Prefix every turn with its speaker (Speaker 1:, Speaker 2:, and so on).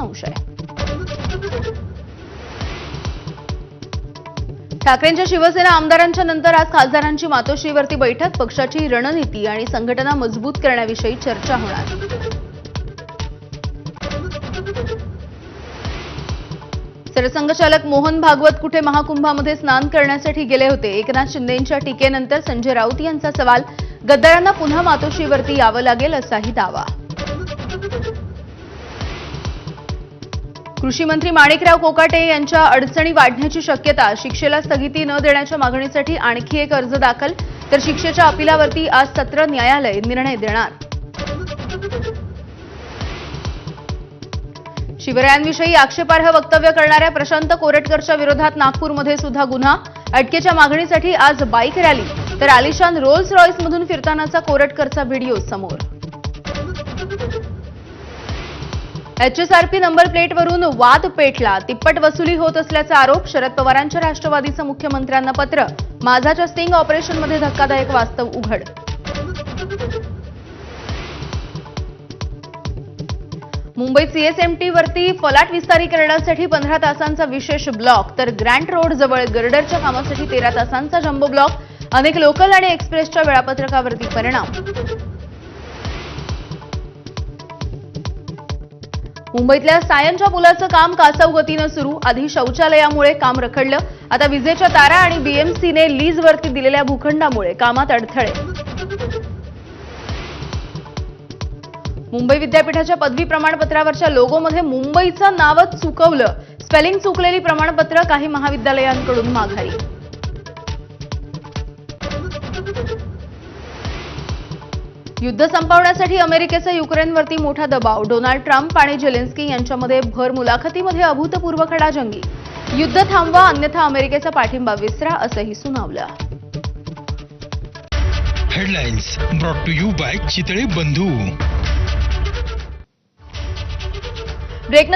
Speaker 1: संशय. ठाकरेंच्या शिवसेना आमदारांच्या नंतर आज खासदारांची मातोश्रीवरती बैठक. पक्षाची रणनीती आणि संघटना मजबूत करण्याविषयी चर्चा होणार. सरसंघचालक मोहन भागवत कुठे महाकुंभामध्ये स्नान करण्यासाठी गेले होते? एकनाथ शिंदेंच्या टीकेनंतर संजय राऊत यांचा सवाल. गद्दारांना पुन्हा मातोश्रीवरती यावं लागेल असाही दावा. कृषी मंत्री माणिकराव कोकाटे यांच्या अडचणी वाढण्याची शक्यता. शिक्षेला स्थगिती न देण्याच्या मागणीसाठी आणखी एक अर्ज दाखल. तर शिक्षेच्या अपिलावरती आज सत्र न्यायालय निर्णय देणार. शिवरायांविषयी आक्षेपार्ह वक्तव्य करणाऱ्या प्रशांत कोरटकरच्या विरोधात नागपूरमध्ये सुद्धा गुन्हा. अटकेच्या मागणीसाठी आज बाईक रॅली. तर आलिशान रोल्स रॉयसमधून फिरतानाचा कोरटकरचा व्हिडिओ समोर. एचएसआरपी नंबर प्लेटवरून वाद पेटला. तिप्पट वसुली होत असल्याचा आरोप. शरद पवारांच्या राष्ट्रवादीचं मुख्यमंत्र्यांना पत्र. माझाच्या स्टिंग ऑपरेशनमध्ये धक्कादायक वास्तव उघड. मुंबईत सीएसएमटी वरती फलाट विस्तारीकरणासाठी 15 तासांचा विशेष ब्लॉक. तर ग्रँट रोड जवळ गर्डरच्या कामासाठी 13 तासांचा जम्बो ब्लॉक. अनेक लोकल आणि एक्सप्रेसच्या वेळापत्रकावरती परिणाम. मुंबईतल्या सायनच्या पुलाचं काम कासव गतीनं सुरू. आधी शौचालयामुळे काम रखडलं. आता विजेच्या तारा आणि बीएमसीने लीजवरती दिलेल्या भूखंडामुळे कामात अडथळे. मुंबई विद्यापीठाच्या पदवी प्रमाणपत्रावरच्या लोगोमध्ये मुंबईचं नावच चुकवलं. स्पेलिंग चुकलेली प्रमाणपत्र काही महाविद्यालयांकडून माघारी. युद्ध संपवण्यासाठी अमेरिकेचा युक्रेनवरती मोठा दबाव. डोनाल्ड ट्रम्प आणि झेलेन्स्की यांच्यामध्ये भर मुलाखतीमध्ये अभूतपूर्व खडाजंगी. युद्ध थांबवा अन्यथा अमेरिकेचा पाठिंबा विसरा असंही सुनावलं.
Speaker 2: Headlines brought to you by Chitale Bandhu.
Speaker 1: Break